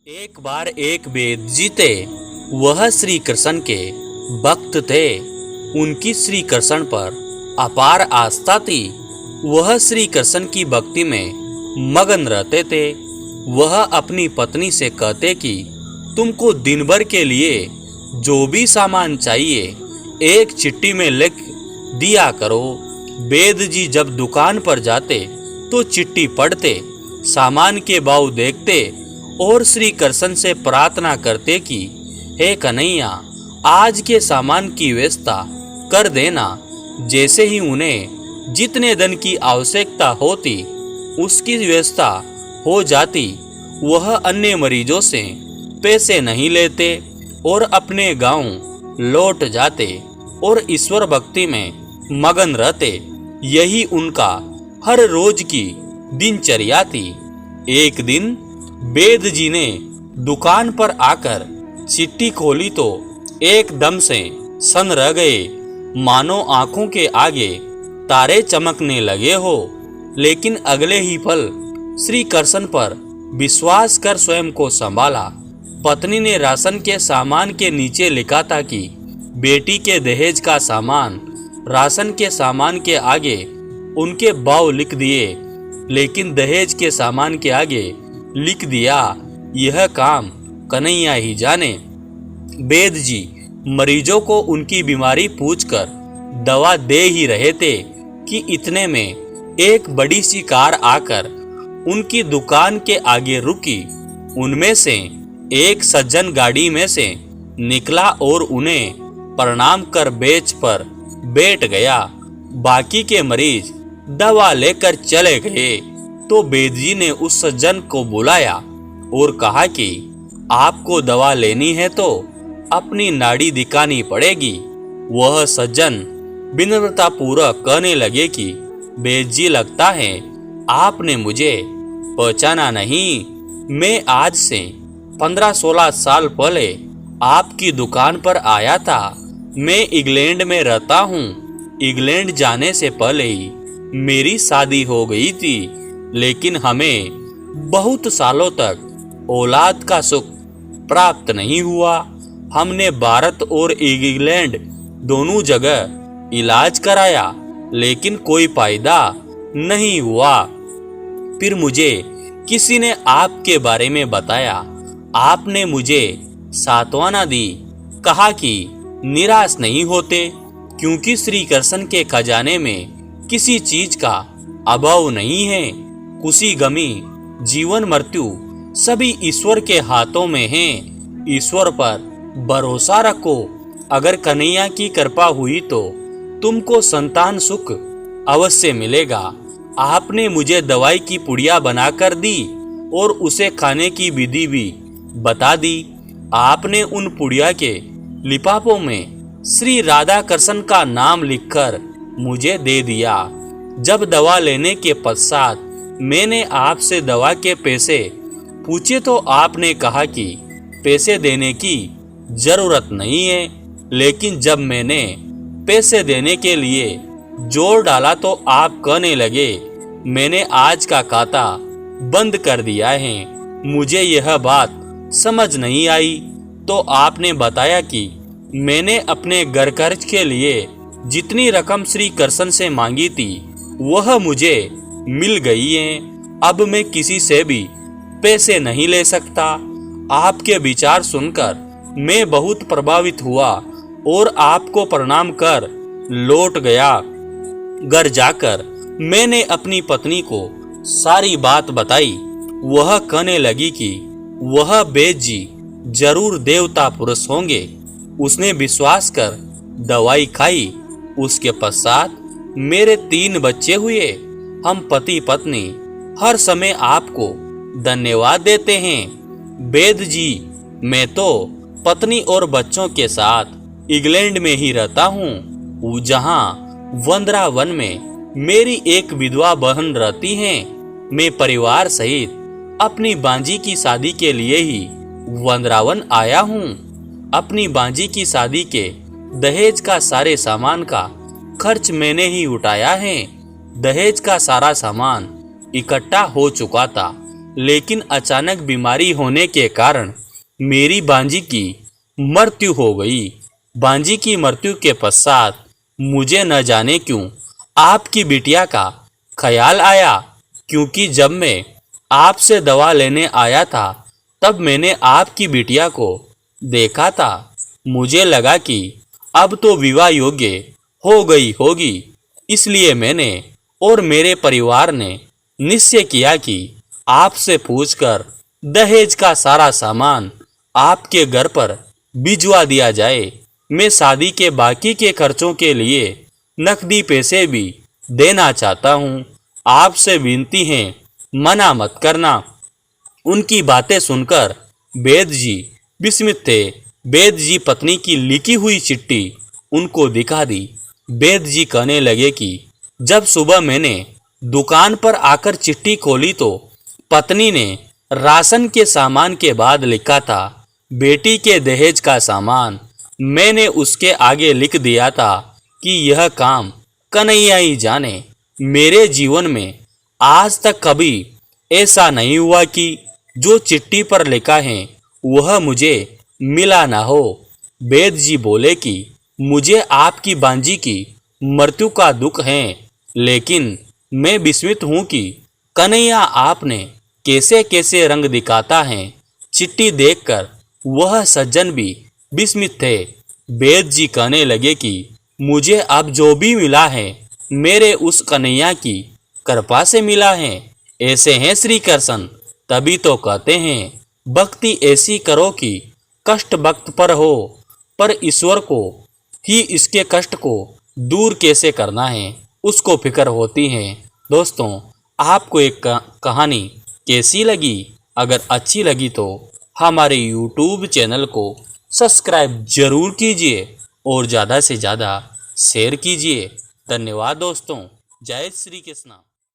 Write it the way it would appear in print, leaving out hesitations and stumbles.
एक बार एक वेद जी थे। वह श्री कृष्ण के भक्त थे। उनकी श्री कृष्ण पर अपार आस्था थी। वह श्री कृष्ण की भक्ति में मगन रहते थे। वह अपनी पत्नी से कहते कि तुमको दिन भर के लिए जो भी सामान चाहिए एक चिट्ठी में लिख दिया करो। वेद जी जब दुकान पर जाते तो चिट्ठी पढ़ते, सामान के भाव देखते और श्री कृष्ण से प्रार्थना करते कि हे कन्हैया, आज के सामान की व्यवस्था कर देना। जैसे ही उन्हें जितने धन की आवश्यकता होती उसकी व्यवस्था हो जाती, वह अन्य मरीजों से पैसे नहीं लेते और अपने गांव लौट जाते और ईश्वर भक्ति में मगन रहते। यही उनका हर रोज की दिनचर्या थी। एक दिन वेद जी ने दुकान पर आकर चिट्ठी खोली तो एकदम से सन्न रह गए, मानो आंखों के आगे तारे चमकने लगे हो। लेकिन अगले ही पल श्री कृष्ण पर विश्वास कर स्वयं को संभाला। पत्नी ने राशन के सामान के नीचे लिखा था कि बेटी के दहेज का सामान। राशन के सामान के आगे उनके भाव लिख दिए, लेकिन दहेज के सामान के आगे लिख दिया यह काम कन्हैया ही जाने। वेद जी मरीजों को उनकी बीमारी पूछकर दवा दे ही रहे थे कि इतने में एक बड़ी सी कार आकर उनकी दुकान के आगे रुकी। उनमें से एक सज्जन गाड़ी में से निकला और उन्हें प्रणाम कर बेंच पर बैठ गया। बाकी के मरीज दवा लेकर चले गए तो वेद जी ने उस सज्जन को बुलाया और कहा कि आपको दवा लेनी है तो अपनी नाड़ी दिखानी पड़ेगी। वह सज्जन विनम्रता पूर्वक कहने लगे कि वेद जी, लगता है आपने मुझे पहचाना नहीं। मैं आज से 15-16 साल पहले आपकी दुकान पर आया था। मैं इंग्लैंड में रहता हूँ। इंग्लैंड जाने से पहले ही मेरी शादी हो गई थी, लेकिन हमें बहुत सालों तक औलाद का सुख प्राप्त नहीं हुआ। हमने भारत और इंग्लैंड दोनों जगह इलाज कराया, लेकिन कोई फायदा नहीं हुआ। फिर मुझे किसी ने आपके बारे में बताया। आपने मुझे सांत्वना दी, कहा कि निराश नहीं होते, क्योंकि श्री कृष्ण के खजाने में किसी चीज का अभाव नहीं है। खुशी गमी जीवन मृत्यु सभी ईश्वर के हाथों में है। ईश्वर पर भरोसा रखो। अगर कन्हैया की कृपा हुई तो तुमको संतान सुख अवश्य मिलेगा। आपने मुझे दवाई की पुड़िया बनाकर दी और उसे खाने की विधि भी बता दी। आपने उन पुड़िया के लिफाफों में श्री राधा कृष्ण का नाम लिखकर मुझे दे दिया। जब दवा लेने के पश्चात मैंने आपसे दवा के पैसे पूछे तो आपने कहा कि पैसे देने की जरूरत नहीं है। लेकिन जब मैंने पैसे देने के लिए जोर डाला तो आप कहने लगे, मैंने आज का खाता बंद कर दिया है। मुझे यह बात समझ नहीं आई तो आपने बताया कि मैंने अपने घर खर्च के लिए जितनी रकम श्री कृष्ण से मांगी थी वह मुझे मिल गई है। अब मैं किसी से भी पैसे नहीं ले सकता। आपके विचार सुनकर मैं बहुत प्रभावित हुआ और आपको प्रणाम कर लौट गया। घर जाकर मैंने अपनी पत्नी को सारी बात बताई। वह कहने लगी कि वह वेद जी जरूर देवता पुरुष होंगे। उसने विश्वास कर दवाई खाई। उसके पश्चात मेरे 3 बच्चे हुए। हम पति पत्नी हर समय आपको धन्यवाद देते हैं। वेद जी, मैं तो पत्नी और बच्चों के साथ इंग्लैंड में ही रहता हूँ, जहाँ वृंदावन में मेरी एक विधवा बहन रहती है। मैं परिवार सहित अपनी बांजी की शादी के लिए ही वृंदावन आया हूँ। अपनी बांजी की शादी के दहेज का सारे सामान का खर्च मैंने ही उठाया है। दहेज का सारा सामान इकट्ठा हो चुका था, लेकिन अचानक बीमारी होने के कारण मेरी बांजी की मृत्यु हो गई। बांजी की मृत्यु के पश्चात मुझे न जाने क्यों आपकी बिटिया का ख्याल आया, क्योंकि जब मैं आपसे दवा लेने आया था तब मैंने आपकी बिटिया को देखा था। मुझे लगा कि अब तो विवाह योग्य हो गई होगी, इसलिए मैंने और मेरे परिवार ने निश्चय किया कि आपसे पूछकर दहेज का सारा सामान आपके घर पर भिजवा दिया जाए। मैं शादी के बाकी के खर्चों के लिए नकदी पैसे भी देना चाहता हूँ। आपसे विनती है, मना मत करना। उनकी बातें सुनकर वेद जी विस्मित थे। वेद जी पत्नी की लिखी हुई चिट्ठी उनको दिखा दी। वेद जी कहने लगे कि जब सुबह मैंने दुकान पर आकर चिट्ठी खोली तो पत्नी ने राशन के सामान के बाद लिखा था बेटी के दहेज का सामान। मैंने उसके आगे लिख दिया था कि यह काम कन्हैया ही जाने। मेरे जीवन में आज तक कभी ऐसा नहीं हुआ कि जो चिट्ठी पर लिखा है वह मुझे मिला ना हो। वेद जी बोले कि मुझे आपकी बांजी की मृत्यु का दुख है, लेकिन मैं विस्मित हूँ कि कन्हैया आपने कैसे कैसे रंग दिखाता है। चिट्ठी देखकर वह सज्जन भी विस्मित थे। वेद जी कहने लगे कि मुझे अब जो भी मिला है मेरे उस कन्हैया की कृपा से मिला है। ऐसे हैं श्री कृष्ण, तभी तो कहते हैं भक्ति ऐसी करो कि कष्ट भक्त पर हो, पर ईश्वर को ही इसके कष्ट को दूर कैसे करना है उसको फिक्र होती है। दोस्तों, आपको एक कहानी कैसी लगी? अगर अच्छी लगी तो हमारे YouTube चैनल को सब्सक्राइब जरूर कीजिए और ज़्यादा से ज़्यादा शेयर कीजिए। धन्यवाद दोस्तों। जय श्री कृष्ण।